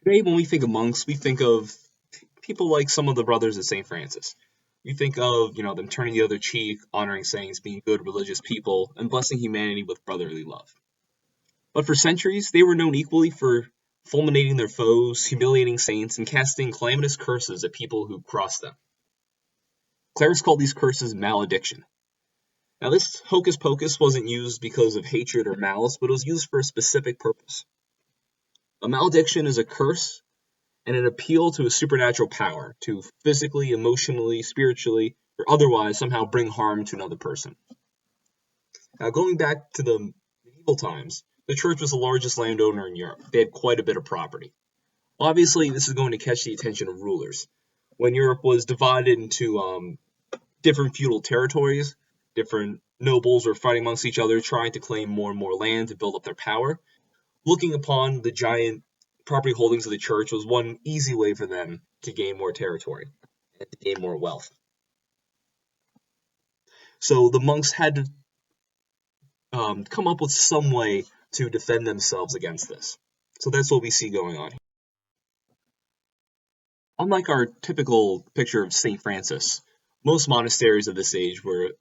Today, when we think of monks, we think of people like some of the brothers of St. Francis. We think of, them turning the other cheek, honoring saints, being good religious people, and blessing humanity with brotherly love. But for centuries, they were known equally for fulminating their foes, humiliating saints, and casting calamitous curses at people who crossed them. Clerics called these curses malediction. Now, this hocus pocus wasn't used because of hatred or malice, but it was used for a specific purpose. A malediction is a curse and an appeal to a supernatural power to physically, emotionally, spiritually, or otherwise somehow bring harm to another person. Now, going back to the medieval times, the church was the largest landowner in Europe. They had quite a bit of property. Obviously, this is going to catch the attention of rulers. When Europe was divided into different feudal territories, different nobles were fighting amongst each other, trying to claim more and more land to build up their power. Looking upon the giant property holdings of the church was one easy way for them to gain more territory and to gain more wealth. So the monks had to come up with some way to defend themselves against this. So that's what we see going on here. Unlike our typical picture of St. Francis, most monasteries of this age were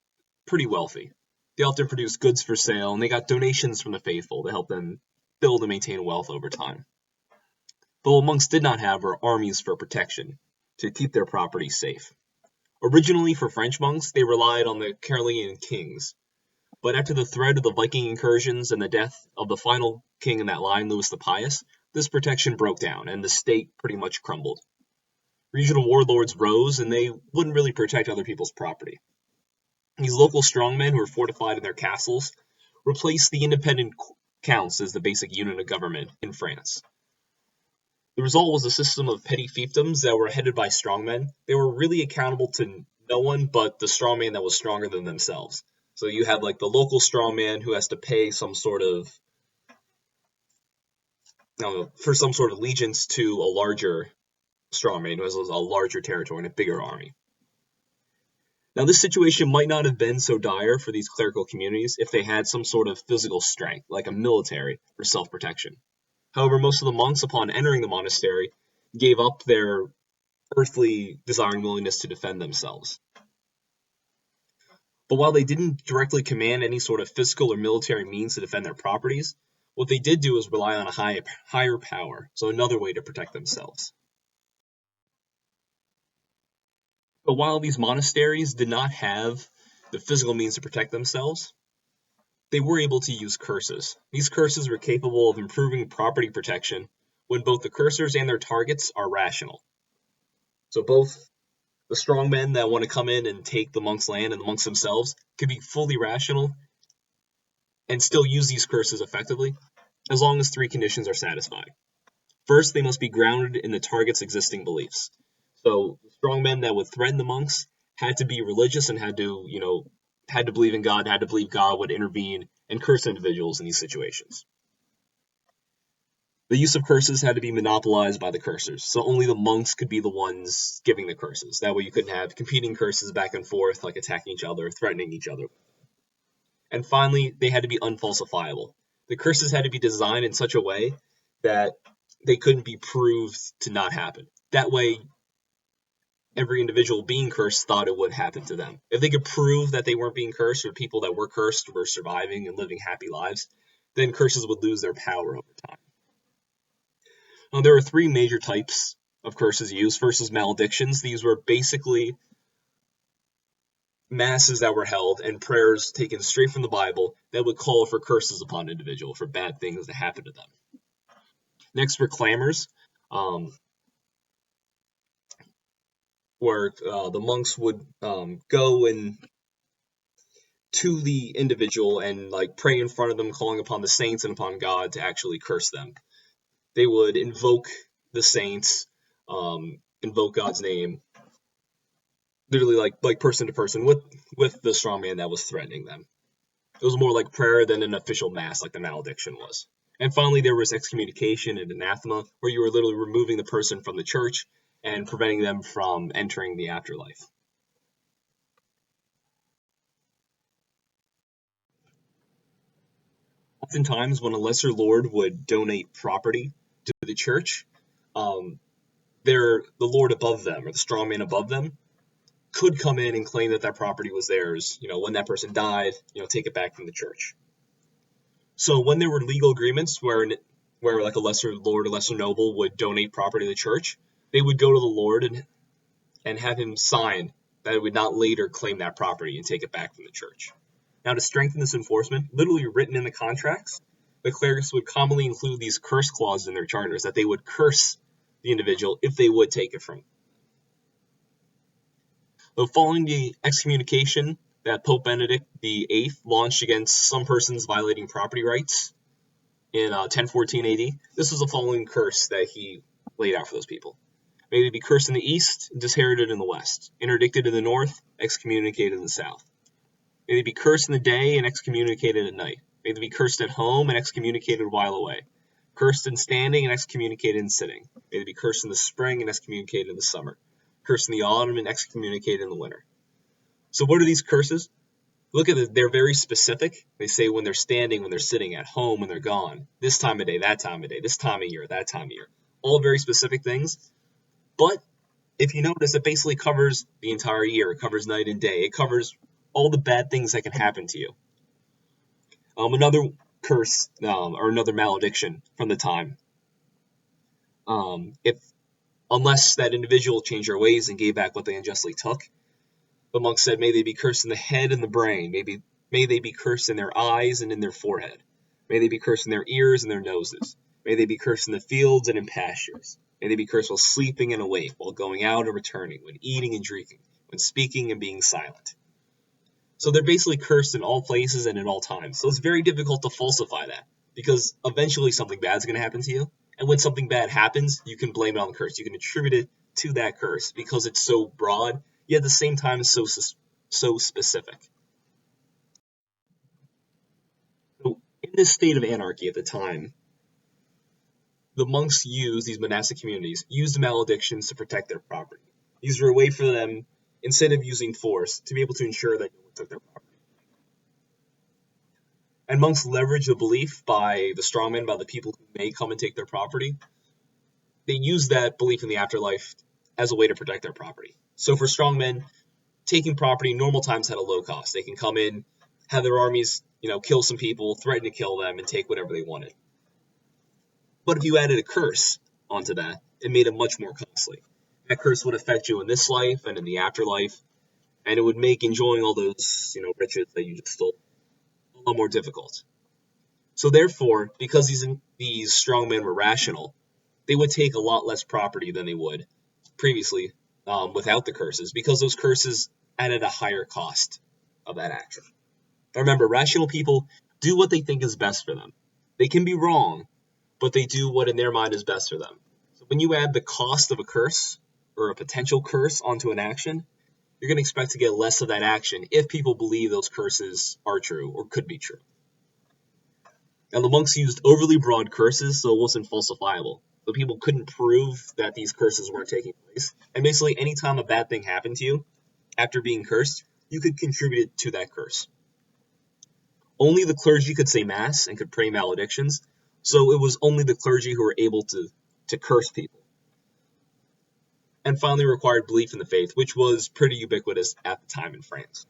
pretty wealthy. They often produced goods for sale, and they got donations from the faithful to help them build and maintain wealth over time. But what monks did not have were armies for protection, to keep their property safe. Originally, for French monks, they relied on the Carolingian kings. But after the threat of the Viking incursions and the death of the final king in that line, Louis the Pious, this protection broke down, and the state pretty much crumbled. Regional warlords rose, and they wouldn't really protect other people's property. These local strongmen who were fortified in their castles replaced the independent counts as the basic unit of government in France. The result was a system of petty fiefdoms that were headed by strongmen. They were really accountable to no one but the strongman that was stronger than themselves. So you have like the local strongman who has to pay some sort of, for some sort of allegiance to a larger strongman who has a larger territory and a bigger army. Now, this situation might not have been so dire for these clerical communities if they had some sort of physical strength, like a military, for self-protection. However, most of the monks, upon entering the monastery, gave up their earthly desire and willingness to defend themselves. But while they didn't directly command any sort of physical or military means to defend their properties, what they did do was rely on a higher power, so another way to protect themselves. But while these monasteries did not have the physical means to protect themselves, they were able to use curses. These curses were capable of improving property protection when both the cursors and their targets are rational. So both the strongmen that want to come in and take the monks' land and the monks themselves can be fully rational and still use these curses effectively, as long as three conditions are satisfied. First, they must be grounded in the target's existing beliefs. So the strongmen that would threaten the monks had to be religious and had to believe in God, had to believe God would intervene and curse individuals in these situations. The use of curses had to be monopolized by the cursors, so only the monks could be the ones giving the curses. That way you couldn't have competing curses back and forth, like attacking each other, threatening each other. And finally, they had to be unfalsifiable. The curses had to be designed in such a way that they couldn't be proved to not happen. That way, every individual being cursed thought it would happen to them. If they could prove that they weren't being cursed, or people that were cursed were surviving and living happy lives, then curses would lose their power over time. Now, there are three major types of curses used. First is maledictions. These were basically masses that were held and prayers taken straight from the Bible that would call for curses upon an individual, for bad things to happen to them. Next were clamors, where the monks would go and to the individual and pray in front of them, calling upon the saints and upon God to actually curse them. They would invoke the saints, invoke God's name, literally like person to person with the strongman that was threatening them. It was more like prayer than an official mass like the malediction was. And finally, there was excommunication and anathema, where you were literally removing the person from the church and preventing them from entering the afterlife. Oftentimes, when a lesser lord would donate property to the church, the lord above them or the strongman above them could come in and claim that that property was theirs. When that person died, take it back from the church. So when there were legal agreements where like a lesser lord, a lesser noble would donate property to the church, they would go to the lord and have him sign that it would not later claim that property and take it back from the church. Now, to strengthen this enforcement, literally written in the contracts, the clerics would commonly include these curse clauses in their charters, that they would curse the individual if they would take it from them. So following the excommunication that Pope Benedict VIII launched against some persons violating property rights in 1014 AD, this was the following curse that he laid out for those people. May they be cursed in the east, disherited in the west, interdicted in the north, excommunicated in the south. May they be cursed in the day and excommunicated at night. May they be cursed at home and excommunicated while away. Cursed in standing and excommunicated in sitting. May they be cursed in the spring and excommunicated in the summer. Cursed in the autumn and excommunicated in the winter. So what are these curses? Look at it, they're very specific. They say when they're standing, when they're sitting, at home, when they're gone, this time of day, that time of day, this time of year, that time of year. All very specific things. But if you notice, it basically covers the entire year. It covers night and day. It covers all the bad things that can happen to you. Another curse or another malediction from the time. Unless that individual changed their ways and gave back what they unjustly took, the monk said, may they be cursed in the head and the brain. May they be cursed in their eyes and in their forehead. May they be cursed in their ears and their noses. May they be cursed in the fields and in pastures. May they be cursed while sleeping and awake, while going out and returning, when eating and drinking, when speaking and being silent. So they're basically cursed in all places and in all times. So it's very difficult to falsify that, because eventually something bad is going to happen to you. And when something bad happens, you can blame it on the curse. You can attribute it to that curse because it's so broad, yet at the same time it's so specific. So in this state of anarchy at the time, the monks these monastic communities, used maledictions to protect their property. These were a way for them, instead of using force, to be able to ensure that no one took their property. And monks leveraged the belief by the strongmen, by the people who may come and take their property. They used that belief in the afterlife as a way to protect their property. So for strongmen, taking property in normal times had a low cost. They can come in, have their armies, kill some people, threaten to kill them, and take whatever they wanted. But if you added a curse onto that, it made it much more costly. That curse would affect you in this life and in the afterlife, and it would make enjoying all those, riches that you just stole a lot more difficult. So therefore, because these strongmen were rational, they would take a lot less property than they would previously without the curses, because those curses added a higher cost of that action. Now remember, rational people do what they think is best for them. They can be wrong, but they do what in their mind is best for them. So when you add the cost of a curse or a potential curse onto an action, you're going to expect to get less of that action if people believe those curses are true or could be true. Now the monks used overly broad curses, so it wasn't falsifiable. So people couldn't prove that these curses weren't taking place. And basically anytime a bad thing happened to you after being cursed, you could contribute it to that curse. Only the clergy could say mass and could pray maledictions, so it was only the clergy who were able to curse people. And finally required belief in the faith, which was pretty ubiquitous at the time in France.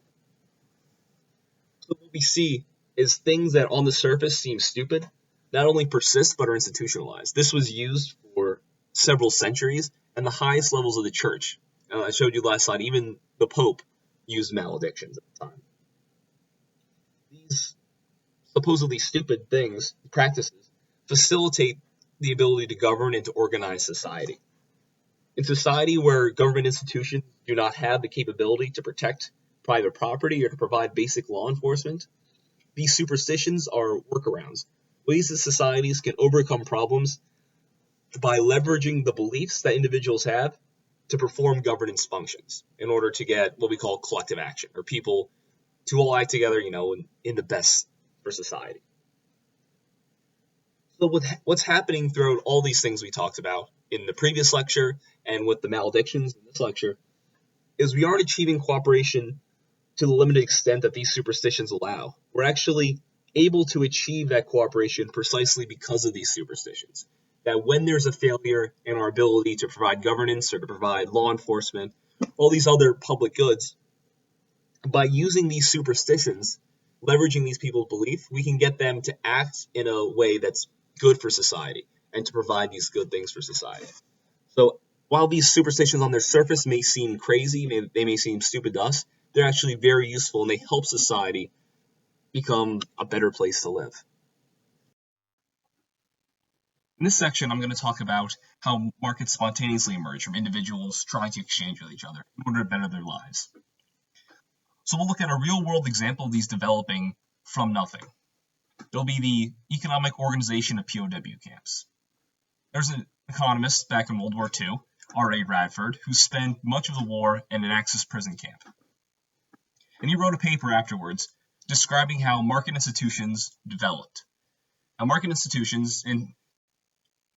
So what we see is things that on the surface seem stupid, not only persist but are institutionalized. This was used for several centuries and the highest levels of the church. I showed you last slide, even the Pope used maledictions at the time. These supposedly stupid practices, facilitate the ability to govern and to organize society. In society where government institutions do not have the capability to protect private property or to provide basic law enforcement, these superstitions are workarounds, ways that societies can overcome problems by leveraging the beliefs that individuals have to perform governance functions in order to get what we call collective action, or people to all act together, in the best for society. So what's happening throughout all these things we talked about in the previous lecture and with the maledictions in this lecture is we aren't achieving cooperation to the limited extent that these superstitions allow. We're actually able to achieve that cooperation precisely because of these superstitions. that when there's a failure in our ability to provide governance or to provide law enforcement, all these other public goods, by using these superstitions, leveraging these people's belief, we can get them to act in a way that's good for society and to provide these good things for society. So while these superstitions on their surface may seem crazy, they may seem stupid to us, they're actually very useful and they help society become a better place to live. In this section, I'm going to talk about how markets spontaneously emerge from individuals trying to exchange with each other in order to better their lives. So we'll look at a real-world example of these developing from nothing. There'll be the economic organization of POW camps. There's an economist back in World War II, R.A. Radford, who spent much of the war in an Axis prison camp. And he wrote a paper afterwards describing how market institutions developed. Now, market institutions, and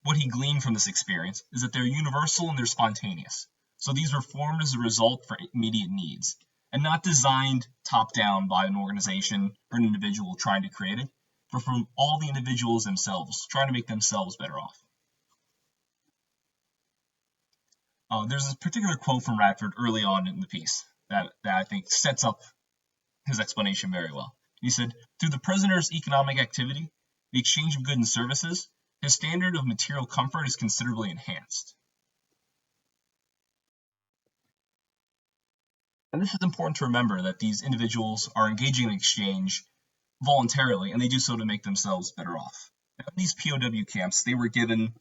what he gleaned from this experience, is that they're universal and they're spontaneous. So these were formed as a result for immediate needs, and not designed top-down by an organization or an individual trying to create it, but from all the individuals themselves, trying to make themselves better off. There's a particular quote from Radford early on in the piece that I think sets up his explanation very well. He said, "Through the prisoner's economic activity, the exchange of goods and services, his standard of material comfort is considerably enhanced." And this is important to remember, that these individuals are engaging in exchange voluntarily, and they do so to make themselves better off. Now, in these POW camps, they were given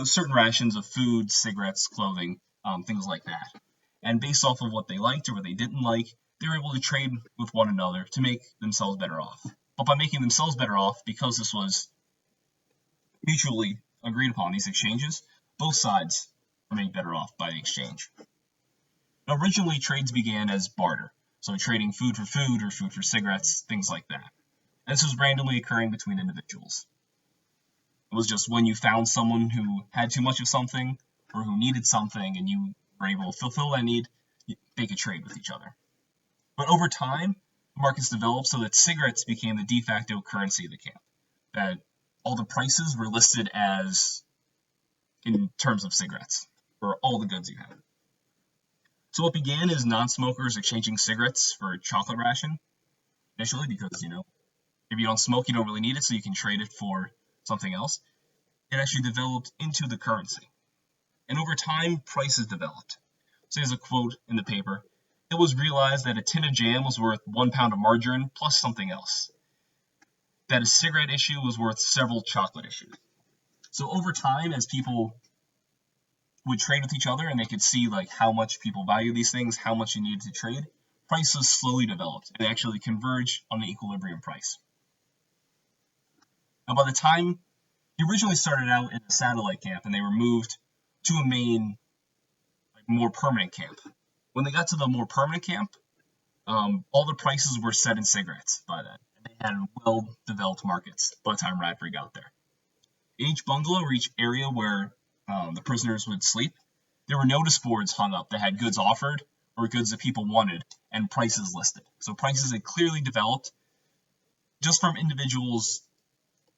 certain rations of food, cigarettes, clothing, things like that. And based off of what they liked or what they didn't like, they were able to trade with one another to make themselves better off. But by making themselves better off, because this was mutually agreed upon, these exchanges, both sides were made better off by the exchange. Now, originally, trades began as barter, so trading food for food or food for cigarettes, things like that. And this was randomly occurring between individuals. It was just when you found someone who had too much of something or who needed something and you were able to fulfill that need, they could trade with each other. But over time, markets developed so that cigarettes became the de facto currency of the camp, that all the prices were listed as in terms of cigarettes for all the goods you had. So what began as non-smokers exchanging cigarettes for a chocolate ration, initially because, if you don't smoke, you don't really need it, so you can trade it for something else. It actually developed into the currency. And over time, prices developed. So there's a quote in the paper. "It was realized that a tin of jam was worth 1 pound of margarine plus something else. That a cigarette issue was worth several chocolate issues." So over time, as people would trade with each other and they could see how much people value these things, how much you needed to trade, prices slowly developed and actually converged on the equilibrium price. Now, by the time he originally started out in a satellite camp and they were moved to a main, more permanent camp. When they got to the more permanent camp, all the prices were set in cigarettes by then. And they had well-developed markets by the time Radford got there. In each bungalow or each area where the prisoners would sleep, there were notice boards hung up that had goods offered or goods that people wanted and prices listed. So prices had clearly developed just from individuals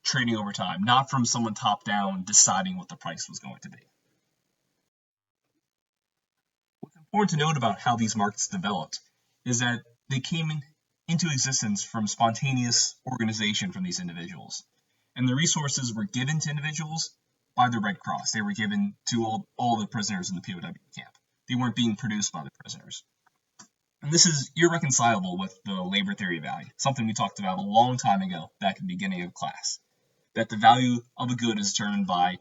trading over time, not from someone top-down deciding what the price was going to be. What's important to note about how these markets developed is that they came into existence from spontaneous organization from these individuals. And the resources were given to individuals by the Red Cross. They were given to all the prisoners in the POW camp. They weren't being produced by the prisoners. And this is irreconcilable with the labor theory of value, something we talked about a long time ago, back at the beginning of class, that the value of a good is determined by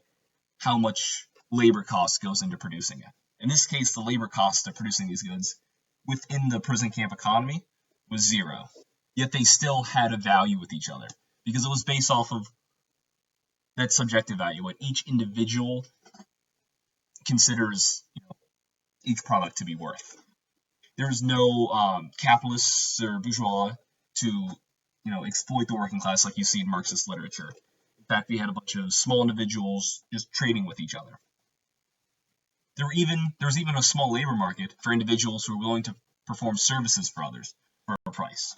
how much labor cost goes into producing it. In this case, the labor cost of producing these goods within the prison camp economy was zero, yet they still had a value with each other because it was based off of that subjective value, what each individual considers each product to be worth. There's no capitalists or bourgeois to exploit the working class like you see in Marxist literature. In fact, we had a bunch of small individuals just trading with each other. There was even a small labor market for individuals who were willing to perform services for others for a price.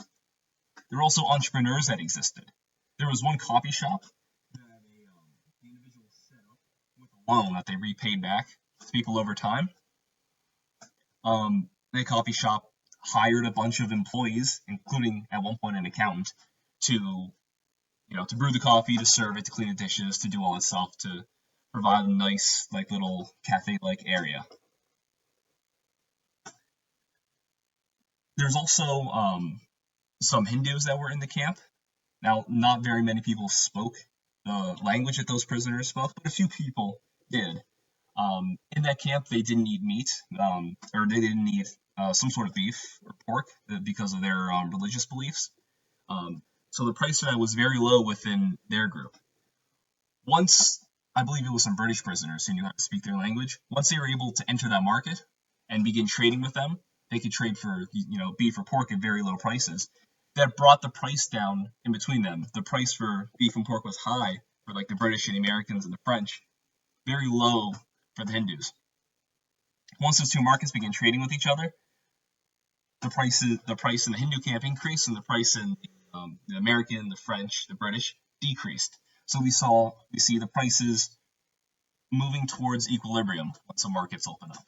There were also entrepreneurs that existed. There was one coffee shop that the individual loan that they repaid back to people over time. The coffee shop hired a bunch of employees, including at one point an accountant, to brew the coffee, to serve it, to clean the dishes, to do all that stuff, to provide a nice little cafe-like area. There's also some Hindus that were in the camp. Now, not very many people spoke the language that those prisoners spoke, but a few people did. In that camp, they didn't eat meat, or they didn't eat some sort of beef or pork because of their religious beliefs. So the price of that was very low within their group. Once, I believe it was some British prisoners who knew how to speak their language, once they were able to enter that market and begin trading with them, they could trade for beef or pork at very low prices. That brought the price down in between them. The price for beef and pork was high for the British and the Americans and the French, very low for the Hindus. Once those two markets began trading with each other, the price in the Hindu camp increased, and the price in the American, the French, the British decreased. So we see the prices moving towards equilibrium once the markets open up.